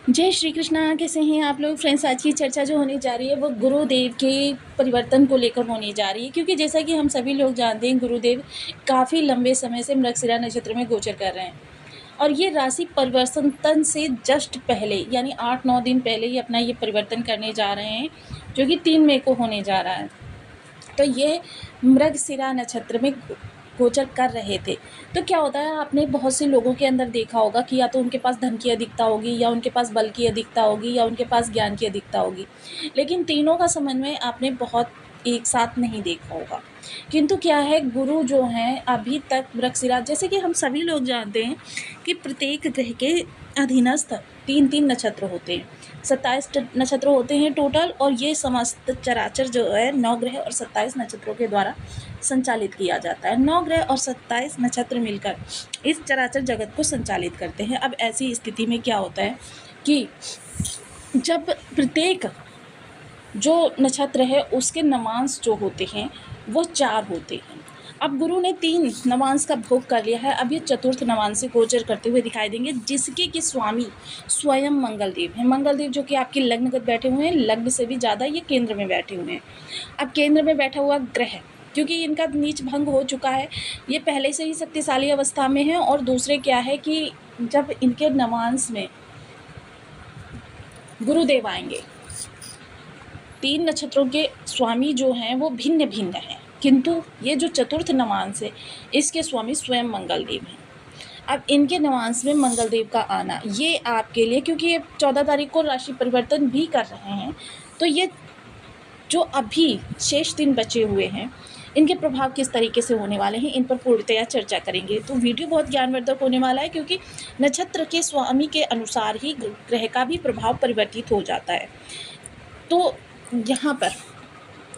जय श्री कृष्णा। कैसे हैं आप लोग फ्रेंड्स। आज की चर्चा जो होने जा रही है वो गुरुदेव के परिवर्तन को लेकर होने जा रही है, क्योंकि जैसा कि हम सभी लोग जानते हैं गुरुदेव काफ़ी लंबे समय से मृगशिरा नक्षत्र में गोचर कर रहे हैं और ये राशि परिवर्तन से जस्ट पहले यानी 8-9 दिन पहले ही अपना ये परिवर्तन करने जा रहे हैं, जो कि 3 मई को होने जा रहा है। तो ये मृगशिरा नक्षत्र में गोचर कर रहे थे। तो क्या होता है, आपने बहुत से लोगों के अंदर देखा होगा कि या तो उनके पास धन की अधिकता होगी, या उनके पास बल की अधिकता होगी, या उनके पास ज्ञान की अधिकता होगी, लेकिन तीनों का समन्वय आपने बहुत एक साथ नहीं देखा होगा। किंतु क्या है, गुरु जो हैं अभी तक मृगशिरा, जैसे कि हम सभी लोग जानते हैं कि प्रत्येक ग्रह के अधीनस्थ 3-3 नक्षत्र होते हैं, 27 नक्षत्र होते हैं टोटल, और ये समस्त चराचर जो है 9 ग्रह और 27 नक्षत्रों के द्वारा संचालित किया जाता है। 9 ग्रह और 27 नक्षत्र मिलकर इस चराचर जगत को संचालित करते हैं। अब ऐसी स्थिति में क्या होता है कि जब प्रत्येक जो नक्षत्र है उसके नवांश जो होते हैं वो 4 होते हैं। अब गुरु ने 3 नवांश का भोग कर लिया है, अब ये चतुर्थ नवांश से गोचर करते हुए दिखाई देंगे, जिसके कि स्वामी स्वयं मंगलदेव हैं। मंगलदेव जो कि आपके लग्नगत बैठे हुए हैं, लग्न से भी ज़्यादा ये केंद्र में बैठे हुए हैं। अब केंद्र में बैठा हुआ ग्रह, क्योंकि इनका नीच भंग हो चुका है, ये पहले से ही शक्तिशाली अवस्था में है, और दूसरे क्या है कि जब इनके नवांश में गुरुदेव आएंगे, 3 नक्षत्रों के स्वामी जो हैं वो भिन्न भिन्न हैं, किंतु ये जो चतुर्थ नवांश है इसके स्वामी स्वयं मंगलदेव हैं। अब इनके नवांश में मंगलदेव का आना ये आपके लिए, क्योंकि ये 14 तारीख को राशि परिवर्तन भी कर रहे हैं, तो ये जो अभी शेष दिन बचे हुए हैं इनके प्रभाव किस तरीके से होने वाले हैं, इन पर पूर्णतया चर्चा करेंगे। तो वीडियो बहुत ज्ञानवर्धक होने वाला है, क्योंकि नक्षत्र के स्वामी के अनुसार ही ग्रह का भी प्रभाव परिवर्तित हो जाता है। तो यहाँ पर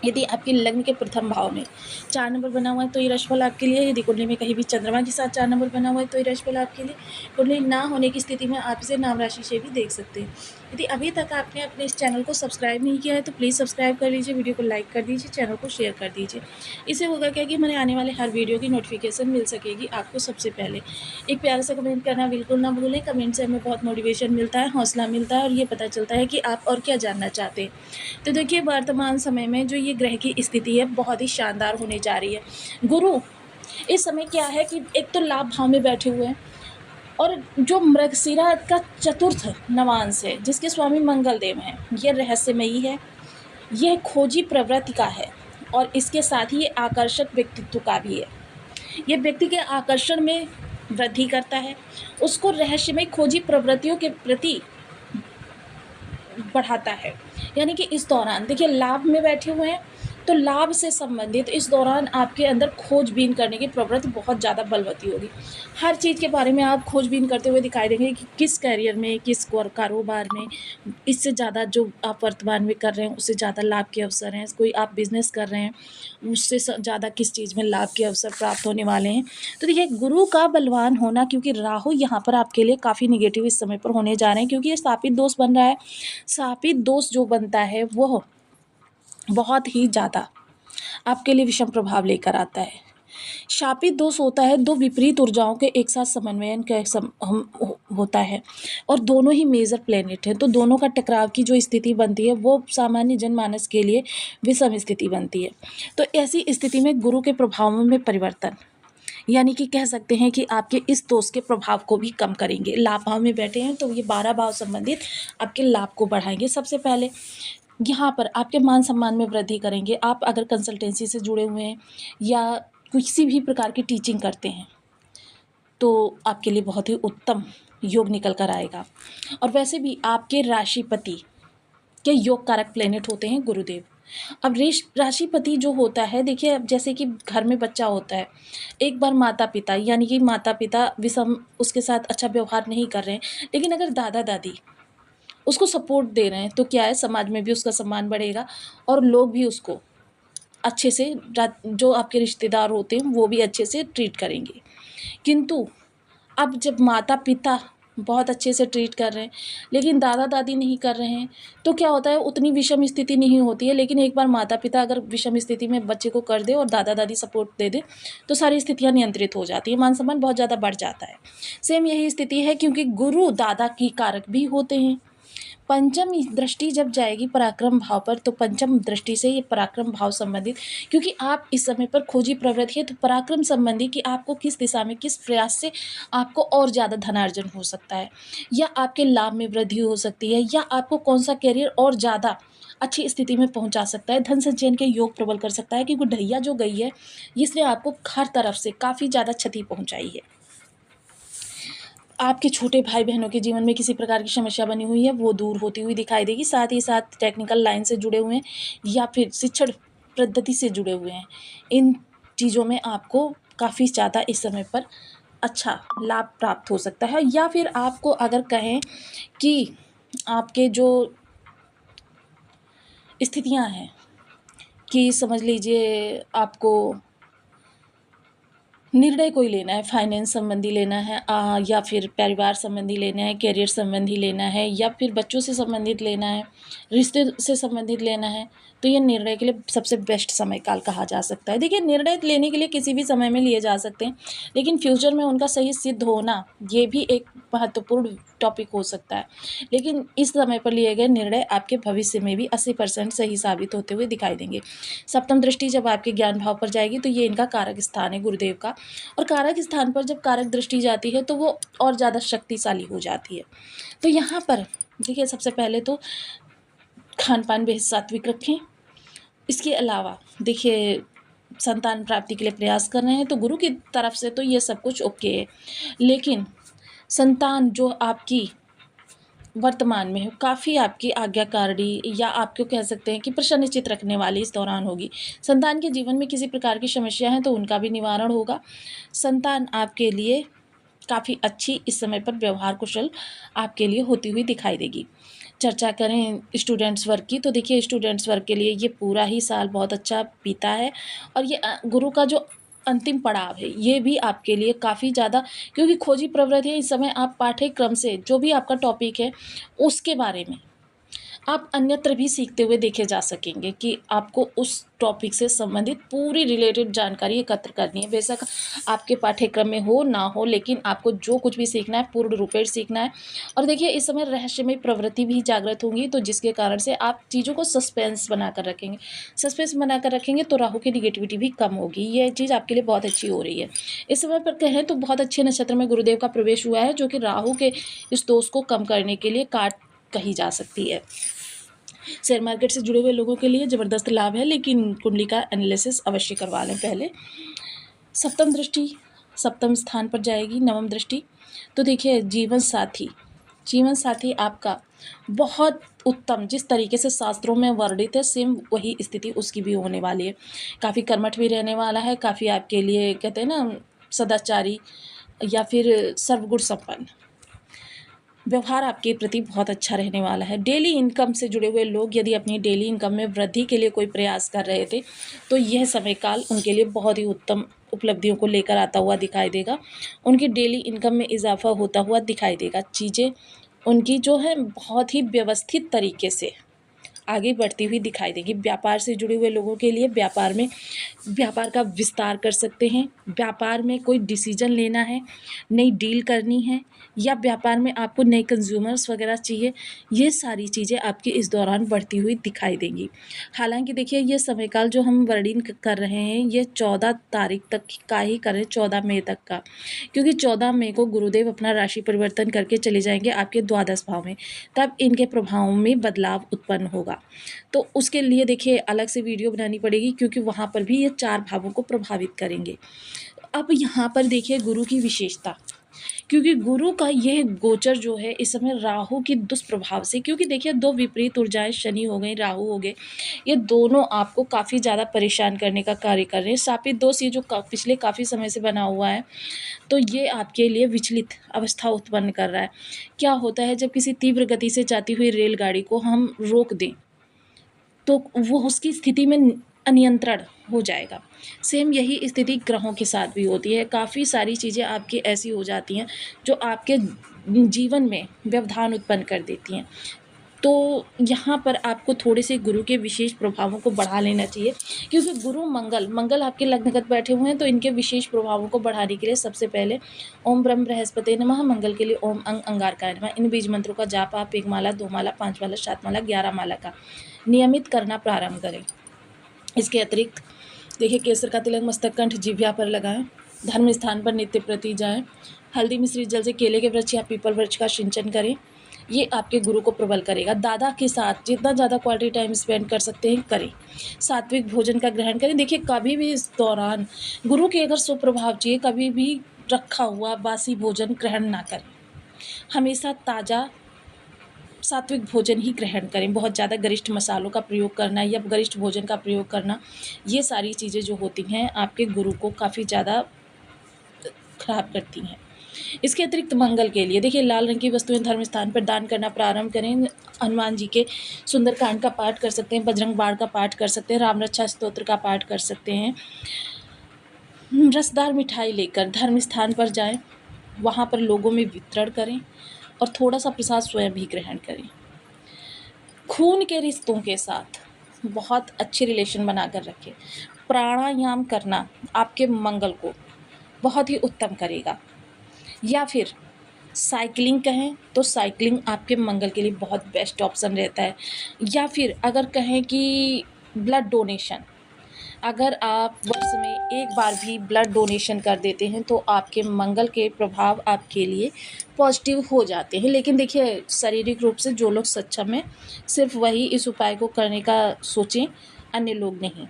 यदि आपके लग्न के प्रथम भाव में 4 नंबर बना हुआ है तो ये राशिफल आपके लिए। यदि कुंडली में कहीं भी चंद्रमा के साथ 4 नंबर बना हुआ है तो ये राशिफल आपके लिए। कुंडली ना होने की स्थिति में आप इसे नाम राशि से भी देख सकते हैं। यदि अभी तक आपने अपने इस चैनल को सब्सक्राइब नहीं किया है तो प्लीज़ सब्सक्राइब कर लीजिए, वीडियो को लाइक कर दीजिए, चैनल को शेयर कर दीजिए। इससे होगा क्या कि हमारे आने वाले हर वीडियो की नोटिफिकेशन मिल सकेगी आपको सबसे पहले। एक प्यारा सा कमेंट करना बिल्कुल ना भूलें, कमेंट से हमें बहुत मोटिवेशन मिलता है, हौसला मिलता है, और ये पता चलता है कि आप और क्या जानना चाहते हैं। तो देखिए, वर्तमान समय में जो ये ग्रह की स्थिति है बहुत ही शानदार होने जा रही है। गुरु इस समय क्या है कि एक तो लाभ भाव में बैठे हुए हैं, और जो मृगशिरा का चतुर्थ नवांश है जिसके स्वामी मंगलदेव हैं, ये रहस्यमयी है, यह खोजी प्रवृत्ति का है, और इसके साथ ही ये आकर्षक व्यक्तित्व का भी है। ये व्यक्ति के आकर्षण में वृद्धि करता है, उसको रहस्यमय खोजी प्रवृत्तियों के प्रति बढ़ाता है। यानी कि इस दौरान देखिए, लाभ में बैठे हुए हैं तो लाभ से संबंधित इस दौरान आपके अंदर खोजबीन करने की प्रवृत्ति बहुत ज़्यादा बलवती होगी। हर चीज़ के बारे में आप खोजबीन करते हुए दिखाई देंगे कि किस करियर में, किस कारोबार में इससे ज़्यादा जो आप वर्तमान में कर रहे हैं उससे ज़्यादा लाभ के अवसर हैं। कोई आप बिजनेस कर रहे हैं उससे ज़्यादा किस चीज़ में लाभ के अवसर प्राप्त होने वाले हैं। तो देखिए, गुरु का बलवान होना, क्योंकि राहु यहाँ पर आपके लिए काफ़ी निगेटिव इस समय पर होने जा रहे हैं, क्योंकि ये स्थापित दोष बन रहा है। स्थापित दोष जो बनता है वो बहुत ही ज़्यादा आपके लिए विषम प्रभाव लेकर आता है। शापित दोष होता है दो विपरीत ऊर्जाओं के एक साथ समन्वयन का होता है, और दोनों ही मेजर प्लेनेट हैं, तो दोनों का टकराव की जो स्थिति बनती है वो सामान्य जनमानस के लिए विषम स्थिति बनती है। तो ऐसी स्थिति में गुरु के प्रभावों में परिवर्तन, यानी कि कह सकते हैं कि आपके इस दोष के प्रभाव को भी कम करेंगे। लाभ भाव में बैठे हैं तो ये 12 भाव संबंधित आपके लाभ को बढ़ाएंगे। सबसे पहले यहाँ पर आपके मान सम्मान में वृद्धि करेंगे। आप अगर कंसल्टेंसी से जुड़े हुए हैं या किसी भी प्रकार की टीचिंग करते हैं तो आपके लिए बहुत ही उत्तम योग निकल कर आएगा। और वैसे भी आपके राशिपति के योग कारक प्लेनेट होते हैं गुरुदेव। अब राशिपति जो होता है, देखिए, अब जैसे कि घर में बच्चा होता है, एक बार माता पिता, यानी कि माता पिता विषम उसके साथ अच्छा व्यवहार नहीं कर रहे हैं, लेकिन अगर दादा दादी उसको सपोर्ट दे रहे हैं तो क्या है, समाज में भी उसका सम्मान बढ़ेगा, और लोग भी उसको अच्छे से, जो आपके रिश्तेदार होते हैं वो भी अच्छे से ट्रीट करेंगे। किंतु अब जब माता पिता बहुत अच्छे से ट्रीट कर रहे हैं लेकिन दादा दादी नहीं कर रहे हैं, तो क्या होता है, उतनी विषम स्थिति नहीं होती है। लेकिन एक बार माता पिता अगर विषम स्थिति में बच्चे को कर दे और दादा दादी सपोर्ट दे दे तो सारी स्थितियां नियंत्रित हो जाती है, मान सम्मान बहुत ज़्यादा बढ़ जाता है। सेम यही स्थिति है, क्योंकि गुरु दादा की कारक भी होते हैं, पंचम दृष्टि जब जाएगी पराक्रम भाव पर, तो पंचम दृष्टि से ये पराक्रम भाव संबंधित, क्योंकि आप इस समय पर खोजी प्रवृत्ति है, तो पराक्रम संबंधी कि आपको किस दिशा में किस प्रयास से आपको और ज़्यादा धनार्जन हो सकता है, या आपके लाभ में वृद्धि हो सकती है, या आपको कौन सा करियर और ज़्यादा अच्छी स्थिति में पहुंचा सकता है, धन संचयन के योग प्रबल कर सकता है, क्योंकि ढैया जो गई है इसने आपको हर तरफ से काफ़ी ज़्यादा क्षति पहुंचाई है। आपके छोटे भाई बहनों के जीवन में किसी प्रकार की समस्या बनी हुई है वो दूर होती हुई दिखाई देगी। साथ ही साथ टेक्निकल लाइन से जुड़े हुए हैं या फिर शिक्षण पद्धति से जुड़े हुए हैं, इन चीज़ों में आपको काफ़ी ज़्यादा इस समय पर अच्छा लाभ प्राप्त हो सकता है। या फिर आपको अगर कहें कि आपके जो स्थितियां हैं कि समझ लीजिए आपको निर्णय कोई लेना है, फाइनेंस संबंधी लेना है, या फिर परिवार संबंधी लेना है, करियर संबंधी लेना है, या फिर बच्चों से संबंधित लेना है, रिश्ते से संबंधित लेना है, तो ये निर्णय के लिए सबसे बेस्ट समय काल कहा जा सकता है। देखिए, निर्णय लेने के लिए किसी भी समय में लिए जा सकते हैं, लेकिन फ्यूचर में उनका सही सिद्ध होना ये भी एक महत्वपूर्ण टॉपिक हो सकता है। लेकिन इस समय पर लिए गए निर्णय आपके भविष्य में भी 80% सही साबित होते हुए दिखाई देंगे। सप्तम दृष्टि जब आपके ज्ञान भाव पर जाएगी तो ये इनका कारक स्थान है गुरुदेव का, और कारक स्थान पर जब कारक दृष्टि जाती है तो वो और ज़्यादा शक्तिशाली हो जाती है। तो यहाँ पर देखिए, सबसे पहले तो खान पान बेहद सात्विक रखें। इसके अलावा देखिए, संतान प्राप्ति के लिए प्रयास कर रहे हैं तो गुरु की तरफ से तो ये सब कुछ ओके है, लेकिन संतान जो आपकी वर्तमान में हो काफ़ी आपकी आज्ञाकारी या आपको कह सकते हैं कि प्रसन्नचित्त रखने वाली इस दौरान होगी। संतान के जीवन में किसी प्रकार की समस्या है तो उनका भी निवारण होगा। संतान आपके लिए काफ़ी अच्छी इस समय पर व्यवहार कुशल आपके लिए होती हुई दिखाई देगी। चर्चा करें स्टूडेंट्स वर्ग की, तो देखिए स्टूडेंट्स वर्ग के लिए ये पूरा ही साल बहुत अच्छा बीता है, और ये गुरु का जो अंतिम पड़ाव है ये भी आपके लिए काफ़ी ज़्यादा, क्योंकि खोजी प्रवृत्ति है, इस समय आप पाठ्यक्रम से जो भी आपका टॉपिक है उसके बारे में आप अन्यत्र भी सीखते हुए देखे जा सकेंगे कि आपको उस टॉपिक से संबंधित पूरी रिलेटेड जानकारी एकत्र करनी है। बेशक आपके पाठ्यक्रम में हो ना हो, लेकिन आपको जो कुछ भी सीखना है पूर्ण रूपेण सीखना है। और देखिए, इस समय रहस्यमय प्रवृत्ति भी जागृत होंगी, तो जिसके कारण से आप चीज़ों को सस्पेंस बनाकर रखेंगे। सस्पेंस बनाकर रखेंगे तो राहु की निगेटिविटी भी कम होगी। ये चीज़ आपके लिए बहुत अच्छी हो रही है। इस समय पर कहें तो बहुत अच्छे नक्षत्र में गुरुदेव का प्रवेश हुआ है, जो कि राहु के इस दोष को कम करने के लिए काट कही जा सकती है। शेयर मार्केट से जुड़े हुए लोगों के लिए ज़बरदस्त लाभ है, लेकिन कुंडली का एनालिसिस अवश्य करवा लें पहले। सप्तम दृष्टि सप्तम स्थान पर जाएगी, नवम दृष्टि। तो देखिए, जीवन साथी आपका बहुत उत्तम, जिस तरीके से शास्त्रों में वर्णित है सेम वही स्थिति उसकी भी होने वाली है। काफ़ी कर्मठ भी रहने वाला है, काफ़ी आपके लिए कहते हैं ना सदाचारी या फिर सर्वगुण संपन्न। व्यवहार आपके प्रति बहुत अच्छा रहने वाला है। डेली इनकम से जुड़े हुए लोग यदि अपनी डेली इनकम में वृद्धि के लिए कोई प्रयास कर रहे थे तो यह समय काल उनके लिए बहुत ही उत्तम उपलब्धियों को लेकर आता हुआ दिखाई देगा। उनकी डेली इनकम में इजाफा होता हुआ दिखाई देगा। चीज़ें उनकी जो है बहुत ही व्यवस्थित तरीके से आगे बढ़ती हुई दिखाई देगी। व्यापार से जुड़े हुए लोगों के लिए व्यापार का विस्तार कर सकते हैं। व्यापार में कोई डिसीजन लेना है, नई डील करनी है, या व्यापार में आपको नए कंज्यूमर्स वगैरह चाहिए, ये सारी चीज़ें आपकी इस दौरान बढ़ती हुई दिखाई देंगी। हालांकि देखिए, ये समय काल जो हम वर्णन कर रहे हैं ये 14 तारीख तक का ही करें, 14 मई तक का, क्योंकि 14 मई को गुरुदेव अपना राशि परिवर्तन करके चले जाएंगे आपके द्वादश भाव में, तब इनके प्रभावों में बदलाव उत्पन्न होगा। तो उसके लिए देखिए अलग से वीडियो बनानी पड़ेगी, क्योंकि वहाँ पर भी ये 4 भावों को प्रभावित करेंगे। अब यहाँ पर देखिए गुरु की विशेषता, क्योंकि गुरु का यह गोचर जो है इस समय राहु के दुष्प्रभाव से, क्योंकि देखिए 2 विपरीत ऊर्जाएं, शनि हो गए, राहु हो गए, ये दोनों आपको काफ़ी ज़्यादा परेशान करने का कार्य कर रहे हैं। शापित दोष ये जो पिछले काफ़ी समय से बना हुआ है, तो ये आपके लिए विचलित अवस्था उत्पन्न कर रहा है। क्या होता है, जब किसी तीव्र गति से जाती हुई रेलगाड़ी को हम रोक दें तो वो उसकी स्थिति में अनियंत्रण हो जाएगा। सेम यही स्थिति ग्रहों के साथ भी होती है। काफ़ी सारी चीज़ें आपकी ऐसी हो जाती हैं जो आपके जीवन में व्यवधान उत्पन्न कर देती हैं। तो यहाँ पर आपको थोड़े से गुरु के विशेष प्रभावों को बढ़ा लेना चाहिए, क्योंकि गुरु मंगल आपके लग्नगत बैठे हुए हैं, तो इनके विशेष प्रभावों को बढ़ाने के लिए सबसे पहले ओम ब्रह्म बृहस्पति नमः, मंगल के लिए ओम अंगारकाय नमः, इन बीज मंत्रों का जाप आप 1 माला, 2 माला, 5 माला, 7 माला, 11 माला का नियमित करना प्रारंभ करें। इसके अतिरिक्त देखिए, केसर का तिलक मस्तक कंठ जिह्वा पर लगाएं, धर्म स्थान पर नित्य प्रति जाएं, हल्दी मिश्रित जल से केले के वृक्ष या पीपल वृक्ष का सिंचन करें। ये आपके गुरु को प्रबल करेगा। दादा के साथ जितना ज़्यादा क्वालिटी टाइम स्पेंड कर सकते हैं करें। सात्विक भोजन का ग्रहण करें। देखिए, कभी भी इस दौरान गुरु के अगर सुप्रभाव चाहिए, कभी भी रखा हुआ बासी भोजन ग्रहण ना करें। हमेशा ताज़ा सात्विक भोजन ही ग्रहण करें। बहुत ज़्यादा गरिष्ठ मसालों का प्रयोग करना या गरिष्ठ भोजन का प्रयोग करना, ये सारी चीज़ें जो होती हैं आपके गुरु को काफ़ी ज़्यादा खराब करती हैं। इसके अतिरिक्त मंगल के लिए देखिए, लाल रंग की वस्तुएं धर्म स्थान पर दान करना प्रारंभ करें। हनुमान जी के सुंदरकांड का पाठ कर सकते हैं, बजरंग बाण का पाठ कर सकते हैं, राम रक्षा स्तोत्र का पाठ कर सकते हैं। रसदार मिठाई लेकर धर्म स्थान पर जाएं, वहाँ पर लोगों में वितरण करें और थोड़ा सा प्रसाद स्वयं भी ग्रहण करें। खून के रिश्तों के साथ बहुत अच्छे रिलेशन बनाकर रखें। प्राणायाम करना आपके मंगल को बहुत ही उत्तम करेगा। या फिर साइकिलिंग कहें तो साइकिलिंग आपके मंगल के लिए बहुत बेस्ट ऑप्शन रहता है। या फिर अगर कहें कि ब्लड डोनेशन, अगर आप वर्ष में एक बार भी ब्लड डोनेशन कर देते हैं तो आपके मंगल के प्रभाव आपके लिए पॉजिटिव हो जाते हैं। लेकिन देखिए, शारीरिक रूप से जो लोग सक्षम हैं सिर्फ वही इस उपाय को करने का सोचें, अन्य लोग नहीं।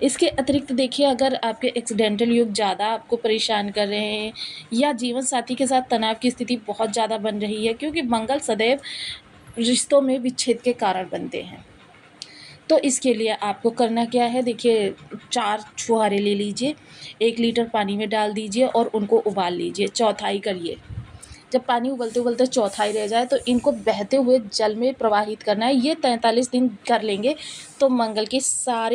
इसके अतिरिक्त देखिए, अगर आपके एक्सीडेंटल योग ज़्यादा आपको परेशान कर रहे हैं या जीवन साथी के साथ तनाव की स्थिति बहुत ज़्यादा बन रही है, क्योंकि मंगल सदैव रिश्तों में विच्छेद के कारण बनते हैं, तो इसके लिए आपको करना क्या है, देखिए 4 छुहारे ले लीजिए, 1 लीटर पानी में डाल दीजिए और उनको उबाल लीजिए, चौथाई करिए। जब पानी उबलते उबलते चौथाई रह जाए तो इनको बहते हुए जल में प्रवाहित करना है। ये 43 दिन कर लेंगे तो मंगल के सारे